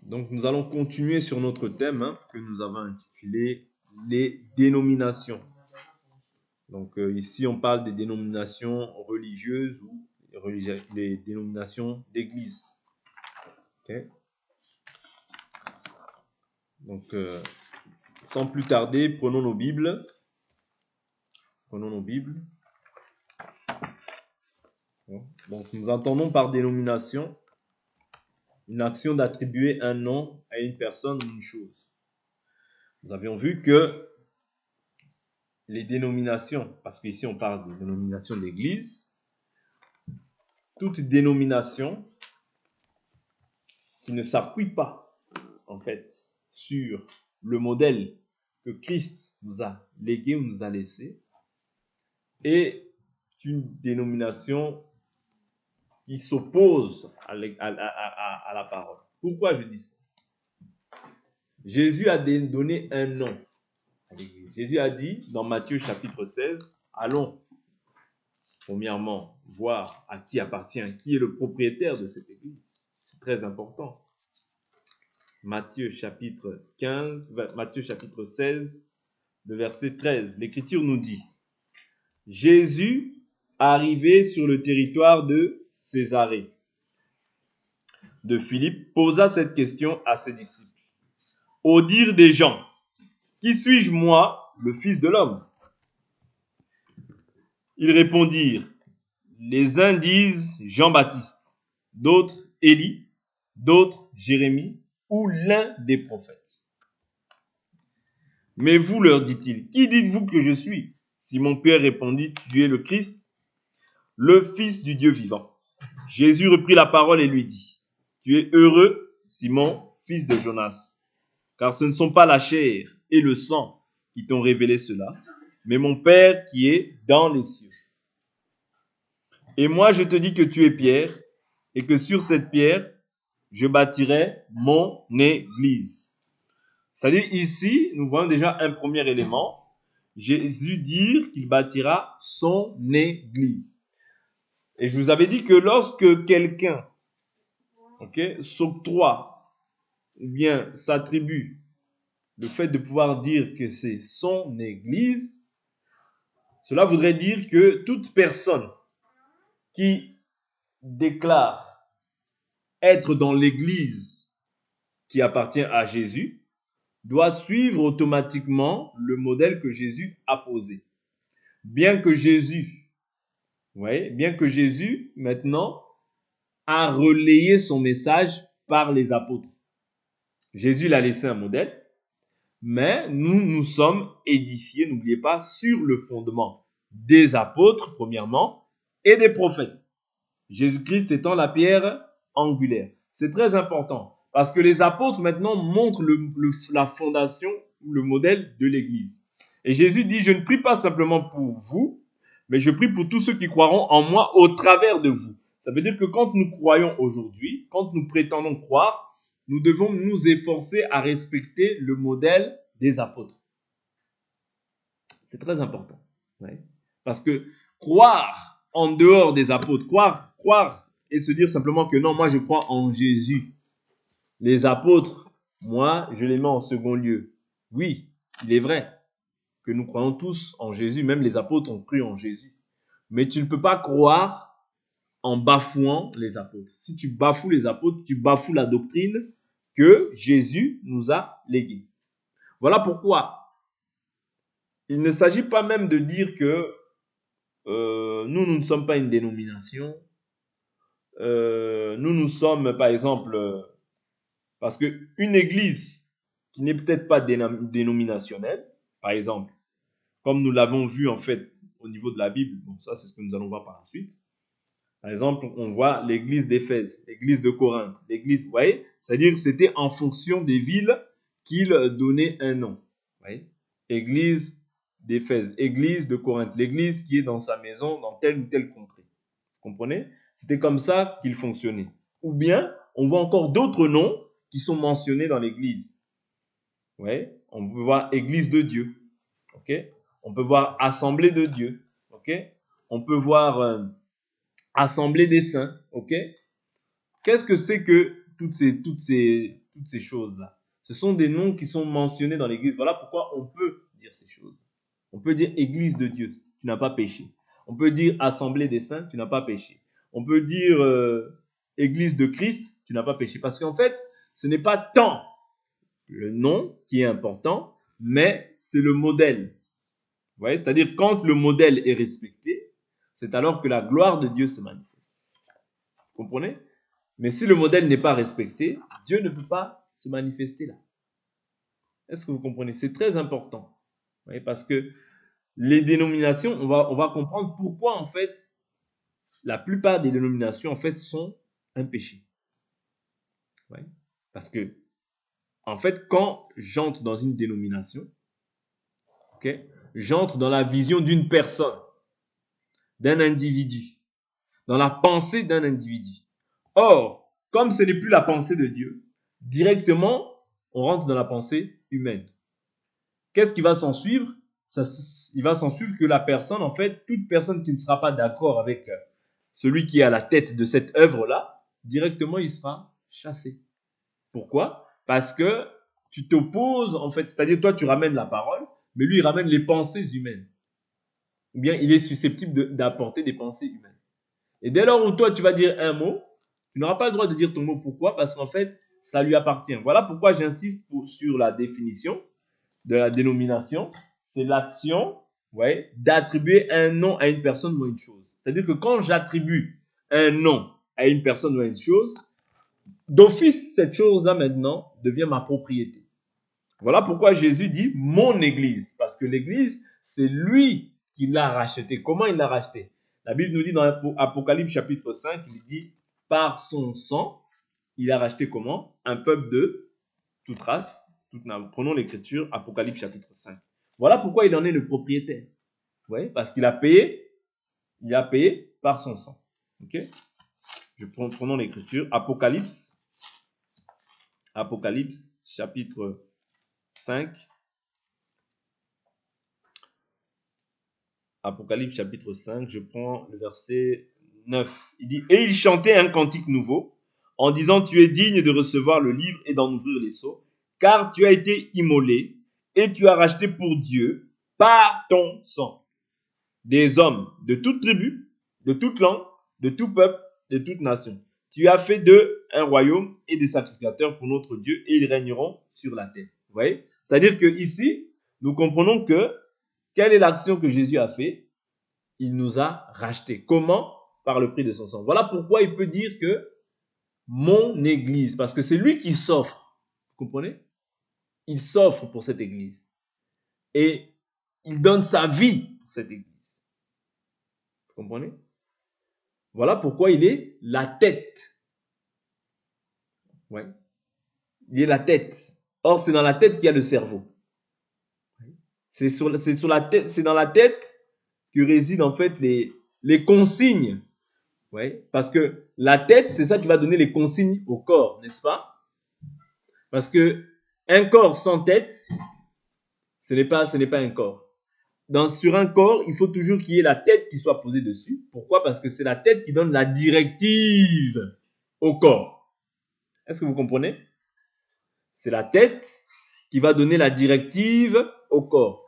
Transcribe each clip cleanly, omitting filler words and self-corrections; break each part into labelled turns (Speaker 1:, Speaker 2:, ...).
Speaker 1: Donc, nous allons continuer sur notre thème que nous avons intitulé les dénominations. Donc, ici, on parle des dénominations religieuses ou des dénominations d'église. Okay? Donc, sans plus tarder, prenons nos Bibles. Donc, nous entendons par dénomination une action d'attribuer un nom à une personne ou une chose. Nous avions vu que les dénominations, parce qu'ici on parle de dénomination d'église, toute dénomination qui ne s'appuie pas, en fait, sur le modèle que Christ nous a légué ou nous a laissé, est une dénomination qui s'oppose à la parole. Pourquoi je dis ça? Jésus a donné un nom à l'église. Jésus a dit dans Matthieu chapitre 16, allons premièrement voir à qui appartient, qui est le propriétaire de cette église. C'est très important. Matthieu chapitre 16, le verset 13. L'Écriture nous dit, Jésus, arrivé sur le territoire de Césarée de Philippe, posa cette question à ses disciples. Au dire des gens, qui suis-je moi, le Fils de l'homme? Ils répondirent, les uns disent Jean-Baptiste, d'autres Élie, d'autres Jérémie ou l'un des prophètes. Mais vous, leur dit-il, qui dites-vous que je suis? Simon-Pierre répondit, tu es le Christ, le Fils du Dieu vivant. Jésus reprit la parole et lui dit, tu es heureux, Simon, fils de Jonas, car ce ne sont pas la chair et le sang qui t'ont révélé cela, mais mon Père qui est dans les cieux. Et moi, je te dis que tu es Pierre, et que sur cette pierre, je bâtirai mon église. C'est-à-dire ici, nous voyons déjà un premier élément. Jésus dit qu'il bâtira son église. Et je vous avais dit que lorsque quelqu'un s'octroie ou bien s'attribue le fait de pouvoir dire que c'est son église, cela voudrait dire que toute personne qui déclare être dans l'église qui appartient à Jésus doit suivre automatiquement le modèle que Jésus a posé. Bien que Jésus maintenant a relayé son message par les apôtres. Jésus l'a laissé un modèle, mais nous sommes édifiés, n'oubliez pas, sur le fondement des apôtres, premièrement, et des prophètes. Jésus-Christ étant la pierre angulaire. C'est très important parce que les apôtres maintenant montrent la fondation, le modèle de l'église. Et Jésus dit, je ne prie pas simplement pour vous, mais je prie pour tous ceux qui croiront en moi au travers de vous. Ça veut dire que quand nous croyons aujourd'hui, quand nous prétendons croire, nous devons nous efforcer à respecter le modèle des apôtres. C'est très important. Ouais. Parce que croire en dehors des apôtres, croire et se dire simplement que non, moi je crois en Jésus. Les apôtres, moi, je les mets en second lieu. Oui, il est vrai que nous croyons tous en Jésus, même les apôtres ont cru en Jésus. Mais tu ne peux pas croire en bafouant les apôtres. Si tu bafoues les apôtres, tu bafoues la doctrine que Jésus nous a léguée. Voilà pourquoi il ne s'agit pas même de dire que nous ne sommes pas une dénomination. Nous sommes, par exemple, parce qu'une église qui n'est peut-être pas dénominationnelle, par exemple, comme nous l'avons vu en fait au niveau de la Bible, bon, ça c'est ce que nous allons voir par la suite. Par exemple, on voit l'église d'Éphèse, l'église de Corinthe, l'église, vous voyez, c'est-à-dire que c'était en fonction des villes qu'il donnait un nom. Vous voyez, église d'Éphèse, église de Corinthe, l'église qui est dans sa maison dans telle ou telle contrée. Vous comprenez? C'était comme ça qu'il fonctionnait. Ou bien, on voit encore d'autres noms qui sont mentionnés dans l'église. Ouais, on peut voir église de Dieu. OK? On peut voir assemblée de Dieu. OK? On peut voir assemblée des saints. OK? Qu'est-ce que c'est que toutes toutes ces choses-là. Ce sont des noms qui sont mentionnés dans l'Église. Voilà pourquoi on peut dire ces choses. On peut dire Église de Dieu, tu n'as pas péché. On peut dire Assemblée des saints, tu n'as pas péché. On peut dire Église de Christ, tu n'as pas péché. Parce qu'en fait, ce n'est pas tant le nom qui est important, mais c'est le modèle. Vous voyez, c'est-à-dire quand le modèle est respecté, c'est alors que la gloire de Dieu se manifeste. Vous comprenez? Mais si le modèle n'est pas respecté, Dieu ne peut pas se manifester là. Est-ce que vous comprenez? C'est très important. Vous voyez, parce que les dénominations, on va comprendre pourquoi en fait la plupart des dénominations en fait sont un péché. Ouais. Parce que en fait, quand j'entre dans une dénomination, okay, j'entre dans la vision d'une personne, d'un individu, dans la pensée d'un individu. Or, comme ce n'est plus la pensée de Dieu, directement, on rentre dans la pensée humaine. Qu'est-ce qui va s'en suivre? Il va s'en suivre que la personne, en fait, toute personne qui ne sera pas d'accord avec celui qui est à la tête de cette œuvre-là, directement, il sera chassé. Pourquoi? Parce que tu t'opposes, en fait, c'est-à-dire toi, tu ramènes la parole, mais lui, il ramène les pensées humaines. Ou bien, il est susceptible d'apporter des pensées humaines. Et dès lors où toi, tu vas dire un mot, tu n'auras pas le droit de dire ton mot. Pourquoi? Parce qu'en fait, ça lui appartient. Voilà pourquoi j'insiste sur la définition de la dénomination. C'est l'action, ouais, d'attribuer un nom à une personne ou à une chose. C'est-à-dire que quand j'attribue un nom à une personne ou à une chose, d'office, cette chose-là maintenant devient ma propriété. Voilà pourquoi Jésus dit mon église. Parce que l'église, c'est lui qui l'a racheté. Comment il l'a racheté? La Bible nous dit dans Apocalypse chapitre 5, il dit par son sang, il a racheté comment? Un peuple de toute race. Prenons l'écriture, Apocalypse chapitre 5. Voilà pourquoi il en est le propriétaire. Vous voyez? Parce qu'il a payé par son sang. Ok? Prenons l'écriture, Apocalypse chapitre 5. Apocalypse chapitre 5, je prends le verset 9. Il dit, et il chantait un cantique nouveau en disant, tu es digne de recevoir le livre et d'en ouvrir les sceaux, car tu as été immolé et tu as racheté pour Dieu par ton sang des hommes de toute tribu, de toute langue, de tout peuple, de toute nation. Tu as fait d'eux un royaume et des sacrificateurs pour notre Dieu et ils régneront sur la terre. Vous voyez? C'est-à-dire que ici, nous comprenons que quelle est l'action que Jésus a fait? Il nous a rachetés. Comment? Par le prix de son sang. Voilà pourquoi il peut dire que mon église, parce que c'est lui qui s'offre. Vous comprenez? Il s'offre pour cette église. Et il donne sa vie pour cette église. Vous comprenez? Voilà pourquoi il est la tête. Ouais. Il est la tête. Or, c'est dans la tête qu'il y a le cerveau. C'est dans la tête que résident en fait les consignes. Ouais. Parce que la tête, c'est ça qui va donner les consignes au corps, n'est-ce pas? Parce que un corps sans tête, ce n'est pas un corps. Sur un corps, il faut toujours qu'il y ait la tête qui soit posée dessus. Pourquoi? Parce que c'est la tête qui donne la directive au corps. Est-ce que vous comprenez? C'est la tête qui va donner la directive au corps.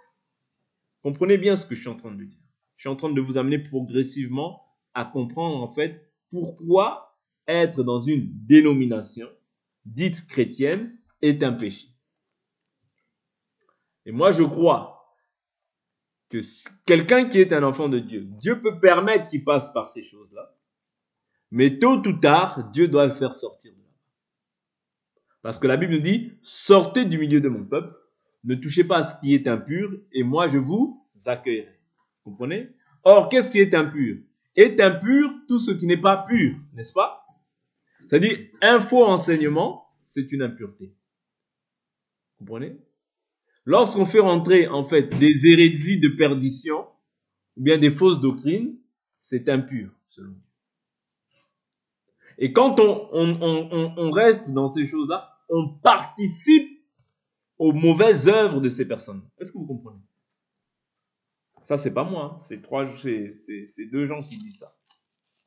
Speaker 1: Comprenez bien ce que je suis en train de dire. Je suis en train de vous amener progressivement à comprendre en fait pourquoi être dans une dénomination dite chrétienne est un péché. Et moi, je crois que quelqu'un qui est un enfant de Dieu, Dieu peut permettre qu'il passe par ces choses-là, mais tôt ou tard, Dieu doit le faire sortir de là. Parce que la Bible nous dit, sortez du milieu de mon peuple, ne touchez pas à ce qui est impur, et moi je vous accueillerai. Vous comprenez? Or, qu'est-ce qui est impur? Est impur tout ce qui n'est pas pur, n'est-ce pas? C'est-à-dire, un faux enseignement, c'est une impureté. Vous comprenez? Lorsqu'on fait rentrer, en fait, des hérésies de perdition, ou bien des fausses doctrines, c'est impur, selon Dieu. Et quand on reste dans ces choses-là, on participe aux mauvaises œuvres de ces personnes. Est-ce que vous comprenez? Ça, c'est pas moi, hein. C'est deux gens qui disent ça.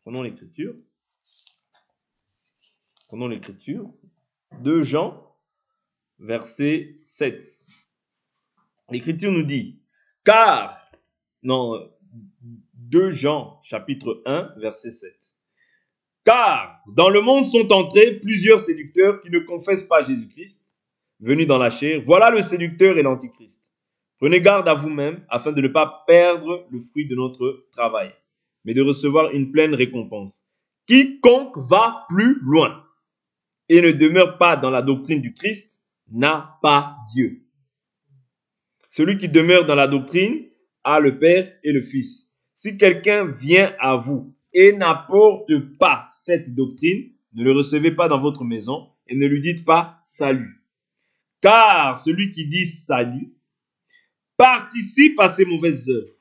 Speaker 1: Prenons l'écriture. Deux Jean, verset 7. L'Écriture nous dit, 2 Jean, chapitre 1, verset 7. Car dans le monde sont entrés plusieurs séducteurs qui ne confessent pas Jésus-Christ, venu dans la chair. Voilà le séducteur et l'antichrist. Prenez garde à vous-même afin de ne pas perdre le fruit de notre travail, mais de recevoir une pleine récompense. Quiconque va plus loin et ne demeure pas dans la doctrine du Christ n'a pas Dieu. Celui qui demeure dans la doctrine a le Père et le Fils. Si quelqu'un vient à vous et n'apporte pas cette doctrine, ne le recevez pas dans votre maison et ne lui dites pas salut. Car celui qui dit salut participe à ses mauvaises œuvres.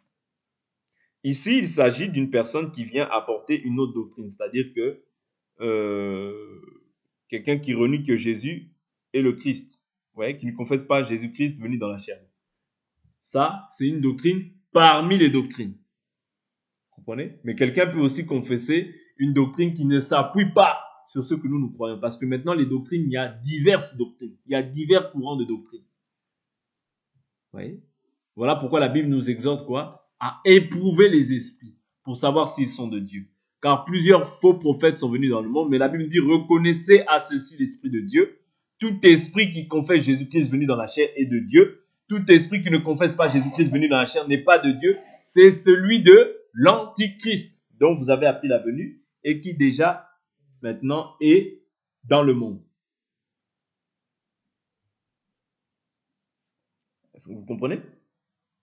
Speaker 1: Ici, il s'agit d'une personne qui vient apporter une autre doctrine, c'est-à-dire que quelqu'un qui renie que Jésus est le Christ, qui ne confesse pas Jésus-Christ venu dans la chair. Ça, c'est une doctrine parmi les doctrines. Vous comprenez? Mais quelqu'un peut aussi confesser une doctrine qui ne s'appuie pas sur ce que nous croyons. Parce que maintenant, les doctrines, il y a diverses doctrines. Il y a divers courants de doctrines. Vous voyez? Voilà pourquoi la Bible nous exhorte quoi? À éprouver les esprits pour savoir s'ils sont de Dieu. Car plusieurs faux prophètes sont venus dans le monde, mais la Bible dit, reconnaissez à ceux-ci l'Esprit de Dieu. Tout esprit qui confesse Jésus-Christ venu dans la chair est de Dieu. Tout esprit qui ne confesse pas Jésus-Christ venu dans la chair n'est pas de Dieu. C'est celui de l'Antichrist, dont vous avez appris la venue et qui déjà maintenant est dans le monde. Est-ce que vous comprenez?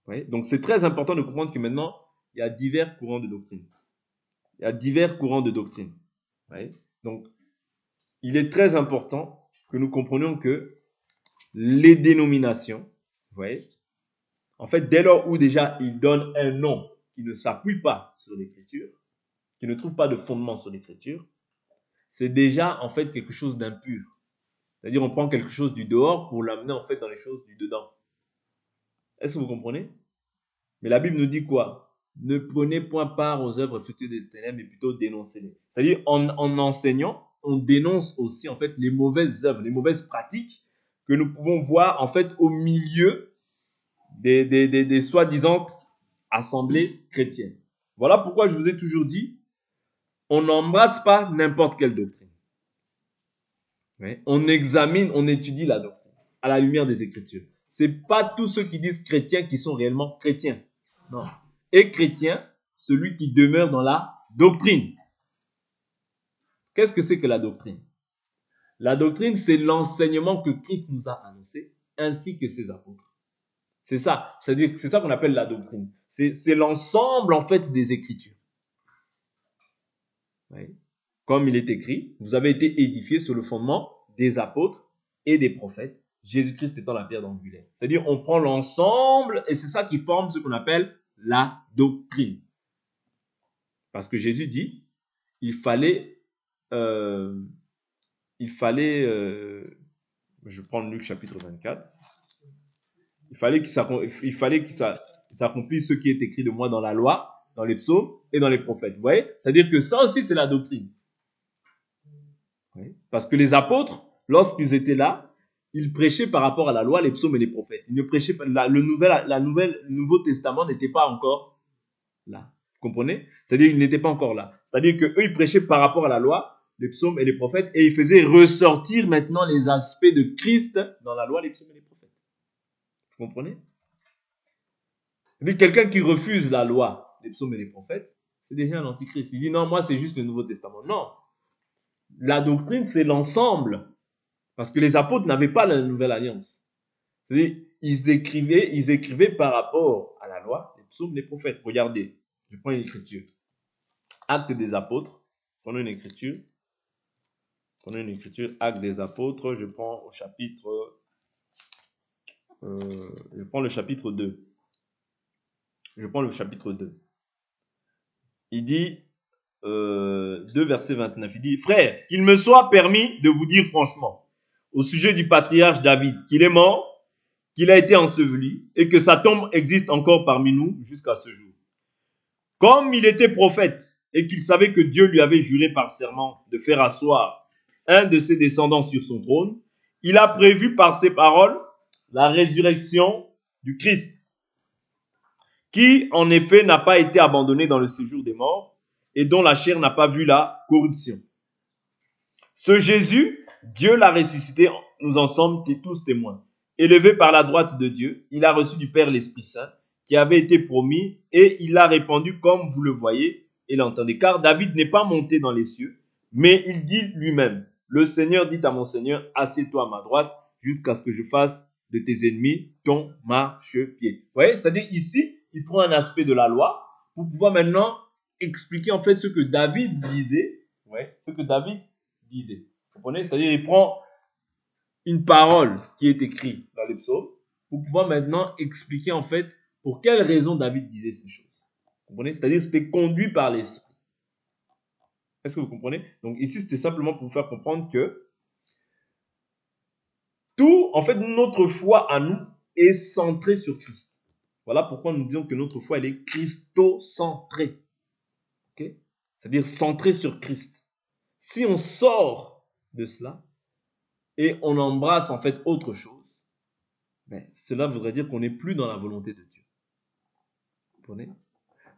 Speaker 1: Oui. Donc c'est très important de comprendre que maintenant, il y a divers courants de doctrine. Il y a divers courants de doctrine. Oui. Donc, il est très important que nous comprenions que les dénominations, en fait, dès lors où déjà ils donnent un nom qui ne s'appuie pas sur l'Écriture, qui ne trouve pas de fondement sur l'Écriture, c'est déjà en fait quelque chose d'impur. C'est-à-dire on prend quelque chose du dehors pour l'amener en fait dans les choses du dedans. Est-ce que vous comprenez? Mais la Bible nous dit quoi? Ne prenez point part aux œuvres fructueuses des ténèbres, mais plutôt dénoncez-les. C'est-à-dire en enseignant, on dénonce aussi en fait les mauvaises œuvres, les mauvaises pratiques que nous pouvons voir en fait au milieu des soi-disant assemblées chrétiennes. Voilà pourquoi je vous ai toujours dit, on n'embrasse pas n'importe quelle doctrine. On examine, on étudie la doctrine à la lumière des Écritures. C'est pas tous ceux qui disent chrétiens qui sont réellement chrétiens. Non. Et chrétien, celui qui demeure dans la doctrine. Qu'est-ce que c'est que la doctrine? La doctrine, c'est l'enseignement que Christ nous a annoncé, ainsi que ses apôtres. C'est ça. C'est-à-dire que c'est ça qu'on appelle la doctrine. C'est l'ensemble, en fait, des Écritures. Oui. Comme il est écrit, vous avez été édifiés sur le fondement des apôtres et des prophètes, Jésus-Christ étant la pierre angulaire. C'est-à-dire, on prend l'ensemble et c'est ça qui forme ce qu'on appelle la doctrine. Parce que Jésus dit, il fallait, je prends Luc chapitre 24, il fallait qu'il s'accomplisse ce qui est écrit de moi dans la loi, dans les psaumes et dans les prophètes. Vous voyez? C'est-à-dire que ça aussi, c'est la doctrine. Oui. Parce que les apôtres, lorsqu'ils étaient là, ils prêchaient par rapport à la loi, les psaumes et les prophètes. Ils ne prêchaient pas, le Nouveau Testament n'était pas encore là. Vous comprenez? C'est-à-dire qu'ils n'étaient pas encore là. C'est-à-dire qu'eux, ils prêchaient par rapport à la loi, les psaumes et les prophètes, et ils faisaient ressortir maintenant les aspects de Christ dans la loi, les psaumes et les prophètes. Vous comprenez? C'est-à-dire quelqu'un qui refuse la loi, les psaumes et les prophètes, c'est déjà un antichrist. Il dit non, moi c'est juste le Nouveau Testament. Non. La doctrine, c'est l'ensemble. Parce que les apôtres n'avaient pas la nouvelle alliance. C'est-à-dire, ils écrivaient par rapport à la loi, les psaumes, les prophètes. Regardez, je prends une écriture. Actes des apôtres. Prenons une écriture. Actes des apôtres. Je prends le chapitre 2. Il dit, 2 verset 29, il dit, frères, qu'il me soit permis de vous dire franchement, au sujet du patriarche David, qu'il est mort, qu'il a été enseveli, et que sa tombe existe encore parmi nous jusqu'à ce jour. Comme il était prophète, et qu'il savait que Dieu lui avait juré par serment de faire asseoir un de ses descendants sur son trône, il a prévu par ses paroles la résurrection du Christ, qui en effet n'a pas été abandonné dans le séjour des morts et dont la chair n'a pas vu la corruption. Ce Jésus, Dieu l'a ressuscité, nous en sommes tous témoins. Élevé par la droite de Dieu, il a reçu du Père l'Esprit Saint qui avait été promis et il l'a répandu comme vous le voyez et l'entendez. Car David n'est pas monté dans les cieux, mais il dit lui-même, le Seigneur dit à mon Seigneur, assieds-toi à ma droite jusqu'à ce que je fasse de tes ennemis ton marchepied. Vous voyez, c'est-à-dire ici, il prend un aspect de la loi pour pouvoir maintenant expliquer en fait ce que David disait. Ouais, ce que David disait. Vous comprenez? C'est-à-dire, il prend une parole qui est écrite dans les psaumes pour pouvoir maintenant expliquer en fait pour quelle raison David disait ces choses. Vous comprenez? C'est-à-dire, c'était conduit par l'esprit. Est-ce que vous comprenez? Donc ici, c'était simplement pour vous faire comprendre que tout, en fait, notre foi à nous est centrée sur Christ. Voilà pourquoi nous disons que notre foi, elle est christocentrée. Okay? C'est-à-dire centrée sur Christ. Si on sort de cela et on embrasse en fait autre chose, mais cela voudrait dire qu'on n'est plus dans la volonté de Dieu. Vous comprenez?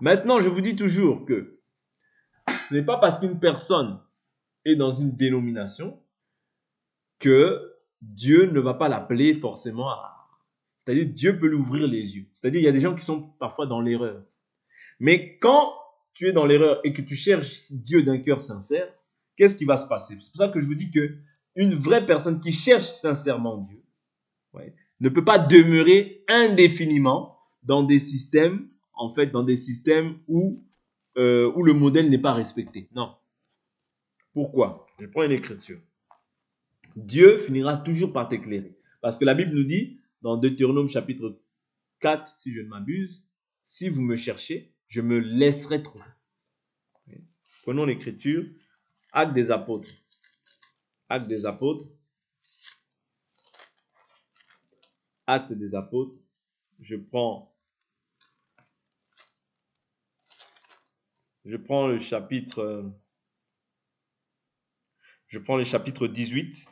Speaker 1: Maintenant, je vous dis toujours que ce n'est pas parce qu'une personne est dans une dénomination que Dieu ne va pas l'appeler forcément à... C'est-à-dire, Dieu peut lui ouvrir les yeux. C'est-à-dire, il y a des gens qui sont parfois dans l'erreur. Mais quand tu es dans l'erreur et que tu cherches Dieu d'un cœur sincère, qu'est-ce qui va se passer? C'est pour ça que je vous dis que une vraie personne qui cherche sincèrement Dieu, ouais, ne peut pas demeurer indéfiniment dans des systèmes, en fait, dans des systèmes où le modèle n'est pas respecté. Non. Pourquoi? Je prends une écriture. Dieu finira toujours par t'éclairer. Parce que la Bible nous dit, dans Deutéronome chapitre 4, si je ne m'abuse, si vous me cherchez, je me laisserai trouver. Prenons l'écriture, Actes des Apôtres. Actes des Apôtres. Actes des Apôtres. Je prends le chapitre 18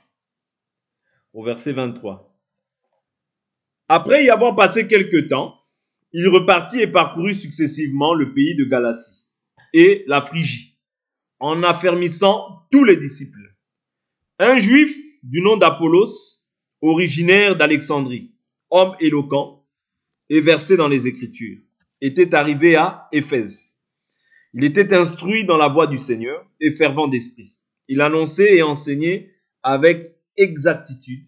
Speaker 1: au verset 23. Après y avoir passé quelque temps, il repartit et parcourut successivement le pays de Galatie et la Phrygie, en affermissant tous les disciples. Un juif du nom d'Apollos, originaire d'Alexandrie, homme éloquent et versé dans les Écritures, était arrivé à Éphèse. Il était instruit dans la voie du Seigneur et fervent d'esprit. Il annonçait et enseignait avec exactitude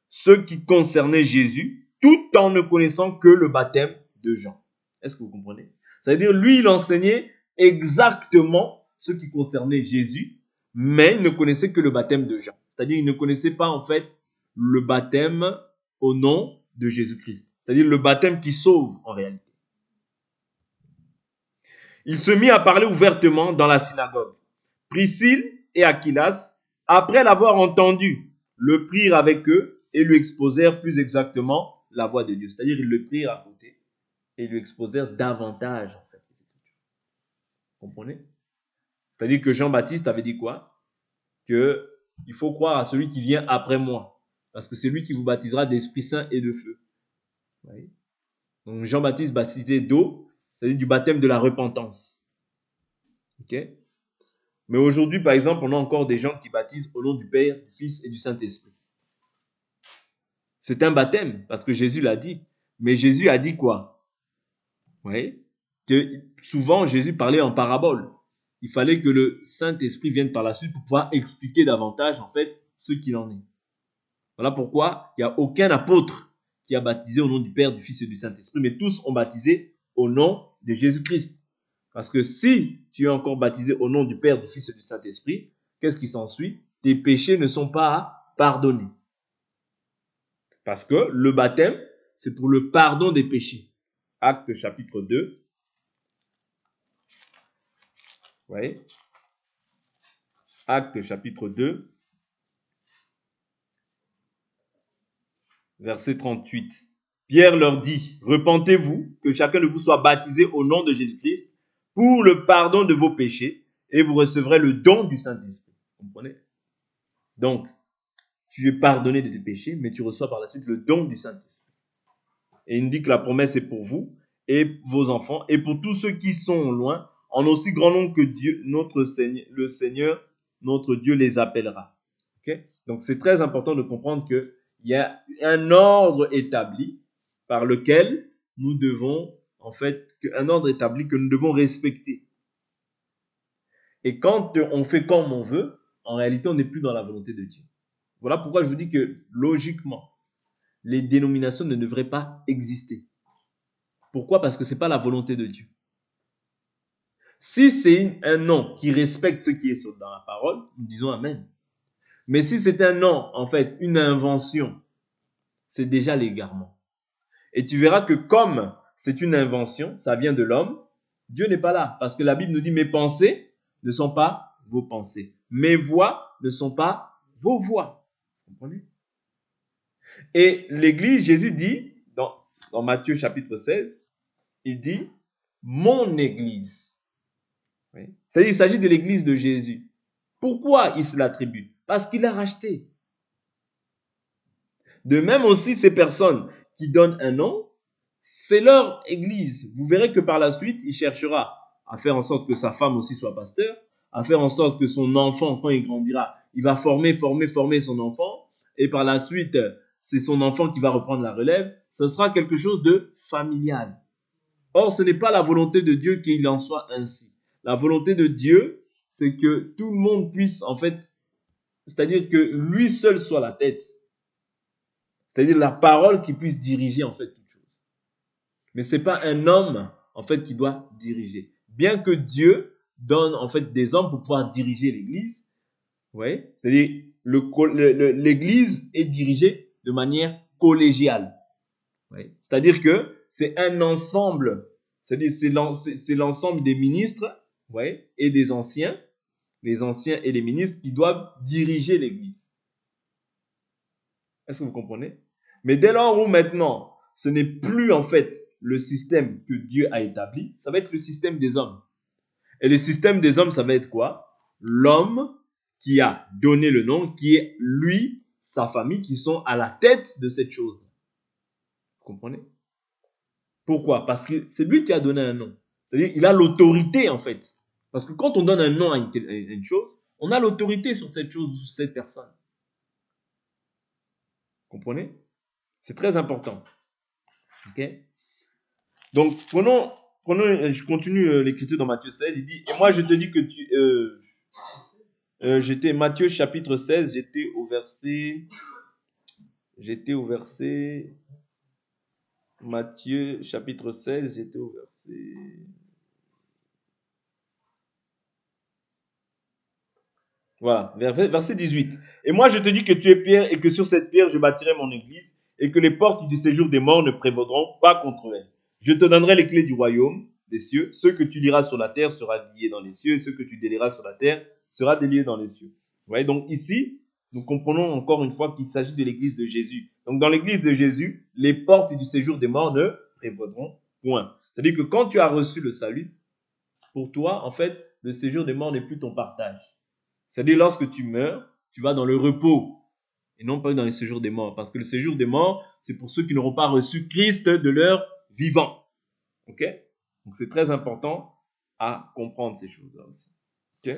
Speaker 1: ce qui concernait Jésus, tout en ne connaissant que le baptême de Jean. Est-ce que vous comprenez? C'est-à-dire, lui, il enseignait exactement ce qui concernait Jésus, mais il ne connaissait que le baptême de Jean. C'est-à-dire, il ne connaissait pas, en fait, le baptême au nom de Jésus-Christ. C'est-à-dire, le baptême qui sauve, en réalité. Il se mit à parler ouvertement dans la synagogue. Priscille et Aquilas, après l'avoir entendu, le prirent avec eux et lui exposèrent plus exactement la voie de Dieu. C'est-à-dire, ils le prirent à côté et lui exposèrent davantage, en fait, les Écritures. Vous comprenez? C'est-à-dire que Jean-Baptiste avait dit quoi? Que il faut croire à celui qui vient après moi, parce que c'est lui qui vous baptisera d'Esprit Saint et de feu. Vous voyez? Donc Jean-Baptiste baptisait d'eau, c'est-à-dire du baptême de la repentance. Ok? Mais aujourd'hui, par exemple, on a encore des gens qui baptisent au nom du Père, du Fils et du Saint-Esprit. C'est un baptême, parce que Jésus l'a dit. Mais Jésus a dit quoi? Vous voyez? Que souvent, Jésus parlait en parabole. Il fallait que le Saint-Esprit vienne par la suite pour pouvoir expliquer davantage, en fait, ce qu'il en est. Voilà pourquoi il n'y a aucun apôtre qui a baptisé au nom du Père, du Fils et du Saint-Esprit, mais tous ont baptisé au nom de Jésus-Christ. Parce que si tu es encore baptisé au nom du Père, du Fils et du Saint-Esprit, qu'est-ce qui s'ensuit? Tes péchés ne sont pas pardonnés. Parce que le baptême, c'est pour le pardon des péchés. Actes chapitre 2. Vous voyez? Actes chapitre 2, verset 38. Pierre leur dit, repentez-vous, que chacun de vous soit baptisé au nom de Jésus-Christ pour le pardon de vos péchés et vous recevrez le don du Saint-Esprit. Vous comprenez? Donc, tu es pardonné de tes péchés, mais tu reçois par la suite le don du Saint-Esprit. Et il dit que la promesse est pour vous et vos enfants, et pour tous ceux qui sont loin, en aussi grand nombre que Dieu, notre Seigneur, le Seigneur, notre Dieu les appellera. Okay? Donc c'est très important de comprendre qu'il y a un ordre établi par lequel nous devons, en fait, un ordre établi que nous devons respecter. Et quand on fait comme on veut, en réalité, on n'est plus dans la volonté de Dieu. Voilà pourquoi je vous dis que, logiquement, les dénominations ne devraient pas exister. Pourquoi? Parce que ce n'est pas la volonté de Dieu. Si c'est un nom qui respecte ce qui est dans la parole, nous disons Amen. Mais si c'est un nom, en fait, une invention, c'est déjà l'égarement. Et tu verras que comme c'est une invention, ça vient de l'homme, Dieu n'est pas là. Parce que la Bible nous dit, mes pensées ne sont pas vos pensées. Mes voix ne sont pas vos voix. Vous comprenez? Et l'Église, Jésus dit, dans Matthieu chapitre 16, il dit, mon Église. Oui. C'est-à-dire, il s'agit de l'Église de Jésus. Pourquoi il se l'attribue? Parce qu'il l'a racheté. De même aussi, ces personnes qui donnent un nom, c'est leur Église. Vous verrez que par la suite, il cherchera à faire en sorte que sa femme aussi soit pasteur, à faire en sorte que son enfant, quand il grandira, il va former son enfant, et par la suite, c'est son enfant qui va reprendre la relève. Ce sera quelque chose de familial. Or, ce n'est pas la volonté de Dieu qu'il en soit ainsi. La volonté de Dieu, c'est que tout le monde puisse, en fait, c'est-à-dire que lui seul soit la tête. C'est-à-dire la parole qui puisse diriger, en fait, toute chose. Mais ce n'est pas un homme, en fait, qui doit diriger. Bien que Dieu donne, en fait, des hommes pour pouvoir diriger l'Église, oui, c'est-à-dire l'Église est dirigée de manière collégiale. Oui. C'est-à-dire que c'est un ensemble, c'est-à-dire c'est l'ensemble des ministres, oui, et des anciens, les anciens et les ministres qui doivent diriger l'Église. Est-ce que vous comprenez? Mais dès lors où maintenant, ce n'est plus en fait le système que Dieu a établi, ça va être le système des hommes. Et le système des hommes, ça va être quoi? L'homme qui a donné le nom, qui est lui, sa famille, qui sont à la tête de cette chose. Vous comprenez? Pourquoi? Parce que c'est lui qui a donné un nom. C'est-à-dire qu'il a l'autorité en fait. Parce que quand on donne un nom à une chose, on a l'autorité sur cette chose, sur cette personne. Vous comprenez? C'est très important. Ok? Donc, je continue l'écriture dans Matthieu 16. Il dit, et moi je te dis que Matthieu chapitre 16, j'étais au verset, Matthieu chapitre 16, j'étais au verset, voilà, verset 18. Et moi je te dis que tu es Pierre et que sur cette pierre je bâtirai mon église et que les portes du séjour des morts ne prévaudront pas contre elle. Je te donnerai les clés du royaume des cieux. Ce que tu liras sur la terre sera lié dans les cieux et ce que tu délieras sur la terre sera délié dans les cieux. Vous voyez, donc ici, nous comprenons encore une fois qu'il s'agit de l'église de Jésus. Donc dans l'église de Jésus, les portes du séjour des morts ne prévaudront point. C'est-à-dire que quand tu as reçu le salut, pour toi, en fait, le séjour des morts n'est plus ton partage. C'est-à-dire, lorsque tu meurs, tu vas dans le repos et non pas dans le séjour des morts. Parce que le séjour des morts, c'est pour ceux qui n'auront pas reçu Christ de leur vivant. Ok? Donc, c'est très important à comprendre ces choses-là aussi. Ok?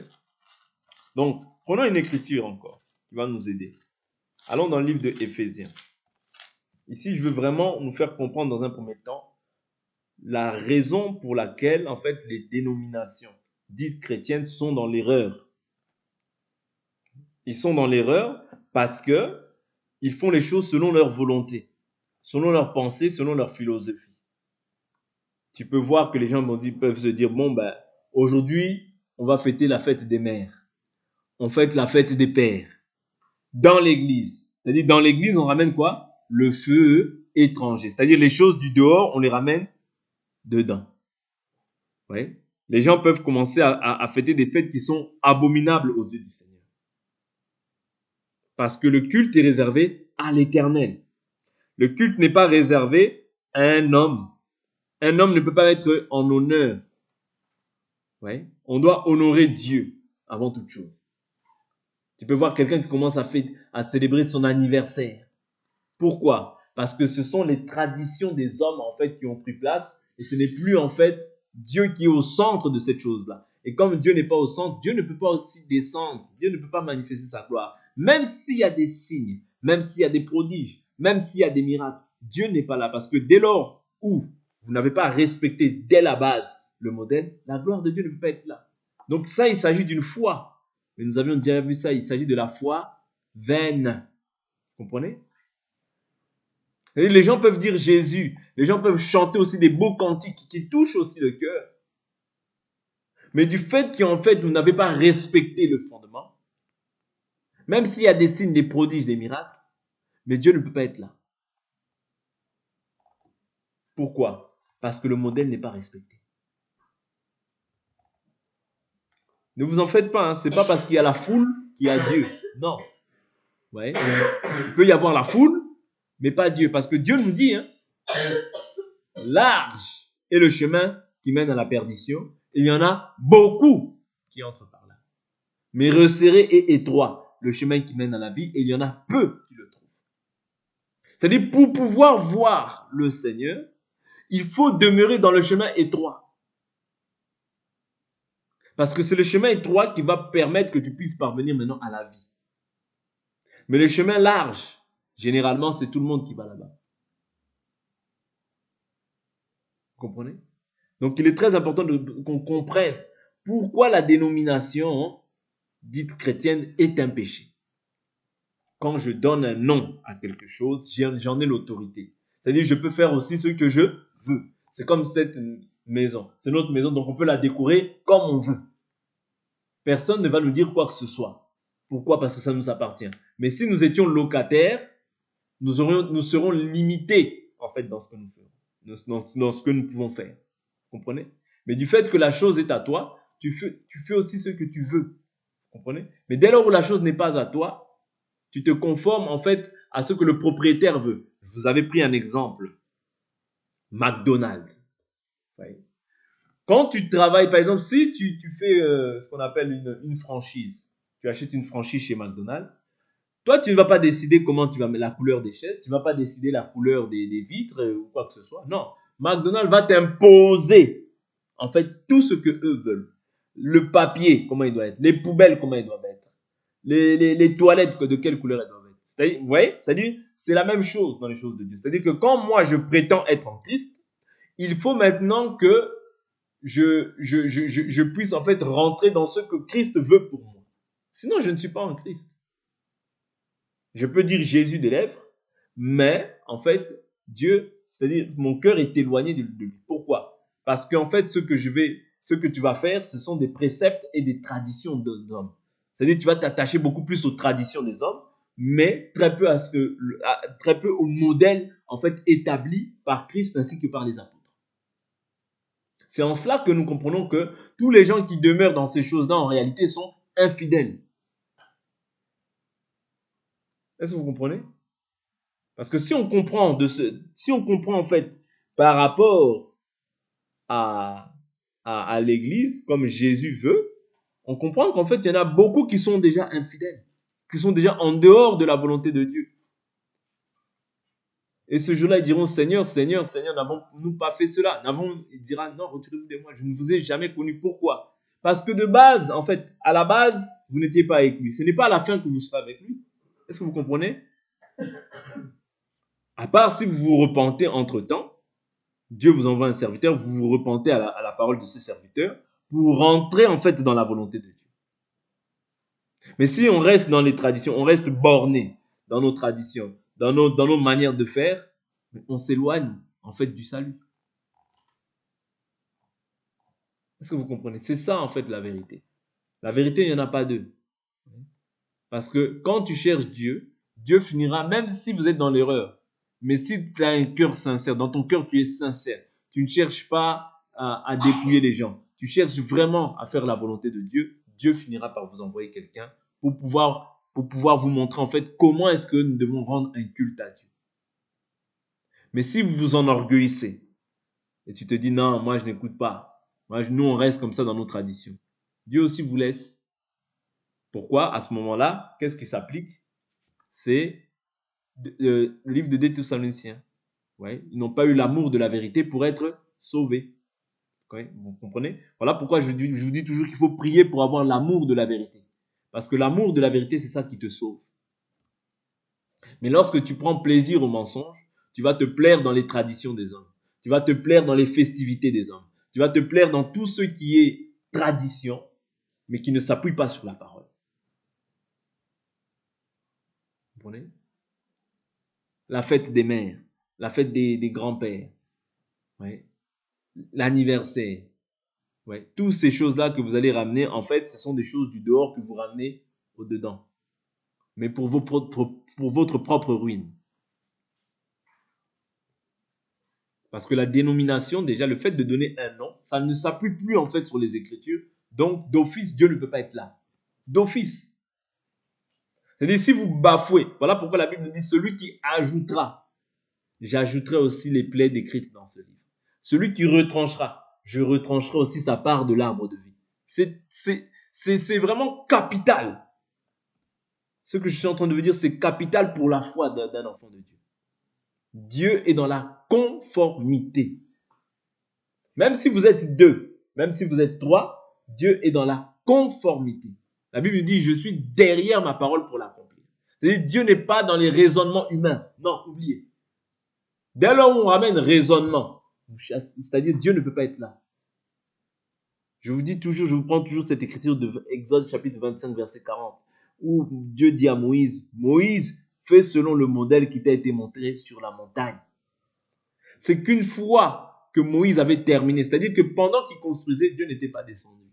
Speaker 1: Donc, prenons une écriture encore qui va nous aider. Allons dans le livre de Éphésiens. Ici, je veux vraiment nous faire comprendre dans un premier temps la raison pour laquelle, en fait, les dénominations dites chrétiennes sont dans l'erreur. Ils sont dans l'erreur parce que ils font les choses selon leur volonté, selon leur pensée, selon leur philosophie. Tu peux voir que les gens peuvent se dire, bon, ben, aujourd'hui, on va fêter la fête des mères. On fête la fête des pères. Dans l'église. C'est-à-dire, dans l'église, on ramène quoi? Le feu étranger. C'est-à-dire, les choses du dehors, on les ramène dedans. Ouais. Les gens peuvent commencer à fêter des fêtes qui sont abominables aux yeux du Seigneur. Parce que le culte est réservé à l'Éternel. Le culte n'est pas réservé à un homme. Un homme ne peut pas être en honneur. Ouais. On doit honorer Dieu avant toute chose. Tu peux voir quelqu'un qui commence à célébrer son anniversaire. Pourquoi? Parce que ce sont les traditions des hommes en fait qui ont pris place et ce n'est plus en fait Dieu qui est au centre de cette chose-là. Et comme Dieu n'est pas au centre, Dieu ne peut pas aussi descendre. Dieu ne peut pas manifester sa gloire. Même s'il y a des signes, même s'il y a des prodiges, même s'il y a des miracles, Dieu n'est pas là. Parce que dès lors où vous n'avez pas respecté dès la base le modèle, la gloire de Dieu ne peut pas être là. Donc ça, il s'agit d'une foi. Mais nous avions déjà vu ça, il s'agit de la foi vaine. Vous comprenez? Et les gens peuvent dire Jésus. Les gens peuvent chanter aussi des beaux cantiques qui touchent aussi le cœur. Mais du fait qu'en fait, vous n'avez pas respecté le fondement, même s'il y a des signes, des prodiges, des miracles, mais Dieu ne peut pas être là. Pourquoi? Parce que le modèle n'est pas respecté. Ne vous en faites pas, hein. Ce n'est pas parce qu'il y a la foule qu'il y a Dieu. Non. Ouais. Il peut y avoir la foule, mais pas Dieu. Parce que Dieu nous dit, hein, large est le chemin qui mène à la perdition, et il y en a beaucoup qui entrent par là. Mais resserré et étroit, le chemin qui mène à la vie, et il y en a peu qui le trouvent. C'est-à-dire, pour pouvoir voir le Seigneur, il faut demeurer dans le chemin étroit. Parce que c'est le chemin étroit qui va permettre que tu puisses parvenir maintenant à la vie. Mais le chemin large, généralement, c'est tout le monde qui va là-bas. Vous comprenez? Donc, il est très important qu'on comprenne pourquoi la dénomination dite chrétienne est un péché. Quand je donne un nom à quelque chose, j'en ai l'autorité. C'est-à-dire, je peux faire aussi ce que je veux. C'est comme cette maison. C'est notre maison, donc on peut la décorer comme on veut. Personne ne va nous dire quoi que ce soit. Pourquoi? Parce que ça nous appartient. Mais si nous étions locataires, nous serons limités, en fait, dans ce que nous faisons, dans ce que nous pouvons faire. Vous comprenez? Mais du fait que la chose est à toi, tu fais aussi ce que tu veux. Vous comprenez? Mais dès lors où la chose n'est pas à toi, tu te conformes, en fait, à ce que le propriétaire veut. Je vous avais pris un exemple. McDonald's. Ouais. Quand tu travailles, par exemple, si tu fais ce qu'on appelle une franchise, tu achètes une franchise chez McDonald's, toi, tu ne vas pas décider comment tu vas mettre la couleur des chaises, tu ne vas pas décider la couleur des vitres ou quoi que ce soit. Non, McDonald's va t'imposer, en fait, tout ce que eux veulent. Le papier, comment il doit être, les poubelles, comment ils doivent être, les toilettes, de quelle couleur elles doivent être. C'est-à-dire, vous voyez, c'est-à-dire, c'est la même chose dans les choses de Dieu. C'est-à-dire que quand moi, je prétends être en Christ, il faut maintenant que je puisse en fait rentrer dans ce que Christ veut pour moi. Sinon, je ne suis pas en Christ. Je peux dire Jésus des lèvres, mais en fait, Dieu, c'est-à-dire mon cœur est éloigné de lui. Pourquoi? Parce qu'en fait, ce que tu vas faire, ce sont des préceptes et des traditions d'hommes. C'est-à-dire tu vas t'attacher beaucoup plus aux traditions des hommes, mais très peu très peu au modèle en fait établi par Christ ainsi que par les apôtres. C'est en cela que nous comprenons que tous les gens qui demeurent dans ces choses-là, en réalité, sont infidèles. Est-ce que vous comprenez? Parce que si on comprend en fait par rapport à l'Église, comme Jésus veut, on comprend qu'en fait, il y en a beaucoup qui sont déjà infidèles, qui sont déjà en dehors de la volonté de Dieu. Et ce jour-là, ils diront, Seigneur, Seigneur, Seigneur, n'avons-nous pas fait cela? Il dira, non, retirez-vous de moi, je ne vous ai jamais connu. Pourquoi? Parce que de base, en fait, à la base, vous n'étiez pas avec lui. Ce n'est pas à la fin que vous serez avec lui. Est-ce que vous comprenez? À part si vous vous repentez entre-temps, Dieu vous envoie un serviteur, vous vous repentez à la parole de ce serviteur, pour rentrer en fait dans la volonté de Dieu. Mais si on reste dans les traditions, on reste borné dans nos traditions, dans nos manières de faire, on s'éloigne en fait du salut. Est-ce que vous comprenez? C'est ça en fait la vérité. La vérité, il n'y en a pas deux. Parce que quand tu cherches Dieu, Dieu finira, même si vous êtes dans l'erreur, mais si tu as un cœur sincère, dans ton cœur tu es sincère, tu ne cherches pas à dépouiller les gens, tu cherches vraiment à faire la volonté de Dieu, Dieu finira par vous envoyer quelqu'un pour pouvoir vous montrer en fait comment est-ce que nous devons rendre un culte à Dieu. Mais si vous vous enorgueillissez et tu te dis non, moi je n'écoute pas, nous on reste comme ça dans nos traditions, Dieu aussi vous laisse. Pourquoi? À ce moment-là, qu'est-ce qui s'applique? c'est le livre de 2 Thessaloniciens. Ouais, ils n'ont pas eu l'amour de la vérité pour être sauvés. Ouais, vous comprenez? Voilà pourquoi je vous dis toujours qu'il faut prier pour avoir l'amour de la vérité. Parce que l'amour de la vérité, c'est ça qui te sauve. Mais lorsque tu prends plaisir au mensonge, tu vas te plaire dans les traditions des hommes. Tu vas te plaire dans les festivités des hommes. Tu vas te plaire dans tout ce qui est tradition, mais qui ne s'appuie pas sur la parole. Vous comprenez? La fête des mères, la fête des grands-pères, ouais, l'anniversaire. Ouais. Toutes ces choses-là que vous allez ramener, en fait, ce sont des choses du dehors que vous ramenez au dedans. Mais pour votre propre ruine. Parce que la dénomination, déjà, le fait de donner un nom, ça ne s'appuie plus en fait sur les Écritures. Donc, d'office, Dieu ne peut pas être là. D'office. C'est-à-dire, si vous bafouez, voilà pourquoi la Bible nous dit celui qui ajoutera, j'ajouterai aussi les plaies décrites dans ce livre. Celui qui retranchera, je retrancherai aussi sa part de l'arbre de vie. C'est vraiment capital. Ce que je suis en train de vous dire, c'est capital pour la foi d'un enfant de Dieu. Dieu est dans la conformité. Même si vous êtes 2, même si vous êtes 3, Dieu est dans la conformité. La Bible nous dit, je suis derrière ma parole pour l'accomplir. C'est-à-dire, Dieu n'est pas dans les raisonnements humains. Non, oubliez. Dès lors où on ramène raisonnement, c'est-à-dire Dieu ne peut pas être là. Je vous dis toujours, je vous prends toujours cette écriture de Exode chapitre 25, verset 40, où Dieu dit à Moïse, Moïse, fais selon le modèle qui t'a été montré sur la montagne. C'est qu'une fois que Moïse avait terminé, c'est-à-dire que pendant qu'il construisait, Dieu n'était pas descendu.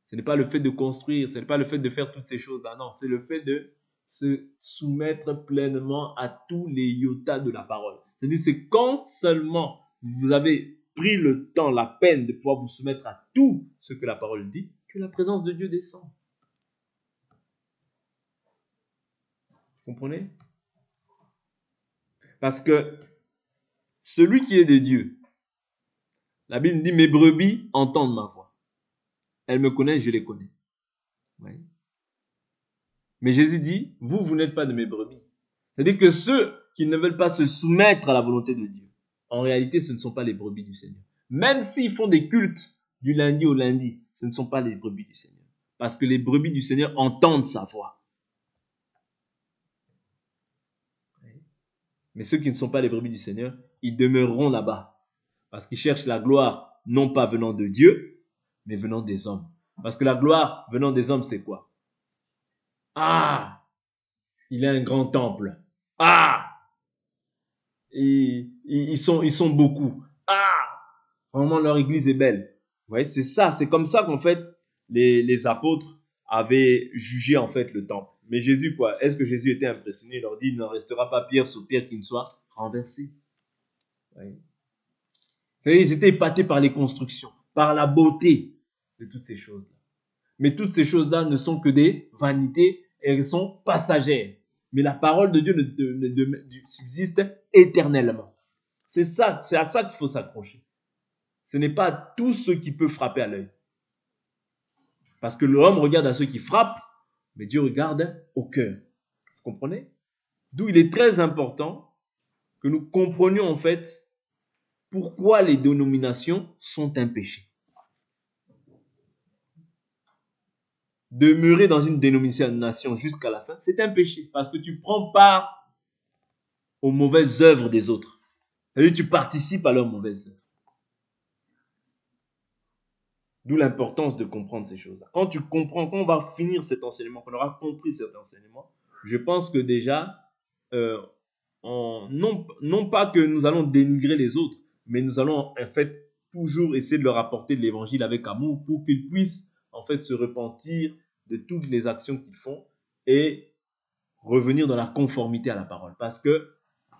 Speaker 1: Ce n'est pas le fait de construire, ce n'est pas le fait de faire toutes ces choses-là, non, c'est le fait de se soumettre pleinement à tous les iotas de la parole. C'est-à-dire, c'est quand seulement vous avez pris le temps, la peine de pouvoir vous soumettre à tout ce que la parole dit, que la présence de Dieu descend. Vous comprenez? Parce que celui qui est de Dieu, la Bible dit, mes brebis entendent ma voix. Elles me connaissent, je les connais. Oui. Mais Jésus dit, vous n'êtes pas de mes brebis. C'est-à-dire que ceux qui ne veulent pas se soumettre à la volonté de Dieu, en réalité, ce ne sont pas les brebis du Seigneur. Même s'ils font des cultes du lundi au lundi, ce ne sont pas les brebis du Seigneur. Parce que les brebis du Seigneur entendent sa voix. Mais ceux qui ne sont pas les brebis du Seigneur, ils demeureront là-bas. Parce qu'ils cherchent la gloire, non pas venant de Dieu, mais venant des hommes. Parce que la gloire venant des hommes, c'est quoi? Ah, il a un grand temple. Ah, ils sont beaucoup. Ah, vraiment leur église est belle. Vous voyez, c'est ça, c'est comme ça qu'en fait les apôtres avaient jugé en fait le temple. Mais Jésus, quoi, est-ce que Jésus était impressionné? Il leur dit, il n'en restera pas pierre sur pierre qui ne soit renversé. Oui. Ils étaient épatés par les constructions, par la beauté de toutes ces choses-là. Mais toutes ces choses-là ne sont que des vanités et elles sont passagères. Mais la parole de Dieu subsiste éternellement. C'est ça, c'est à ça qu'il faut s'accrocher. Ce n'est pas tout ce qui peut frapper à l'œil. Parce que l'homme regarde à ceux qui frappent, mais Dieu regarde au cœur. Vous comprenez? D'où il est très important que nous comprenions en fait pourquoi les dénominations sont un péché. Demeurer dans une dénomination jusqu'à la fin, c'est un péché parce que tu prends part aux mauvaises œuvres des autres. C'est-à-dire tu participes à leurs mauvaises œuvres. D'où l'importance de comprendre ces choses-là. Quand tu comprends, quand on va finir cet enseignement, qu'on aura compris cet enseignement, je pense que déjà, non pas que nous allons dénigrer les autres, mais nous allons en fait toujours essayer de leur apporter de l'évangile avec amour pour qu'ils puissent en fait se repentir de toutes les actions qu'ils font et revenir dans la conformité à la parole. Parce que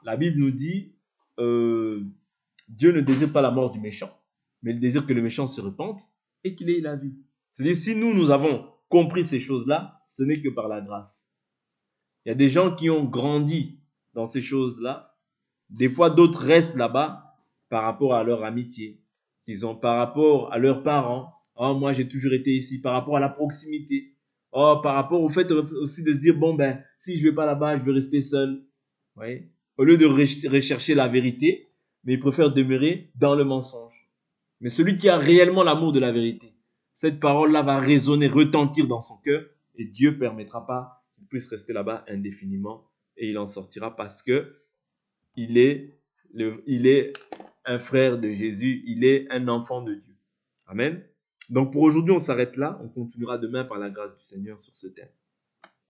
Speaker 1: la Bible nous dit, Dieu ne désire pas la mort du méchant, mais il désire que le méchant se repente et qu'il ait la vie. C'est-à-dire, si nous avons compris ces choses-là, ce n'est que par la grâce. Il y a des gens qui ont grandi dans ces choses-là. Des fois, d'autres restent là-bas par rapport à leur amitié. Par rapport à leurs parents. Oh, moi, j'ai toujours été ici. Par rapport à la proximité. Oh, par rapport au fait aussi de se dire, bon, ben, si je vais pas là-bas, je vais rester seul. Vous voyez? Au lieu de rechercher la vérité, mais il préfère demeurer dans le mensonge. Mais celui qui a réellement l'amour de la vérité, cette parole-là va résonner, retentir dans son cœur, et Dieu ne permettra pas qu'il puisse rester là-bas indéfiniment, et il en sortira parce que il est un frère de Jésus, il est un enfant de Dieu. Amen. Donc pour aujourd'hui, on s'arrête là. On continuera demain par la grâce du Seigneur sur ce thème.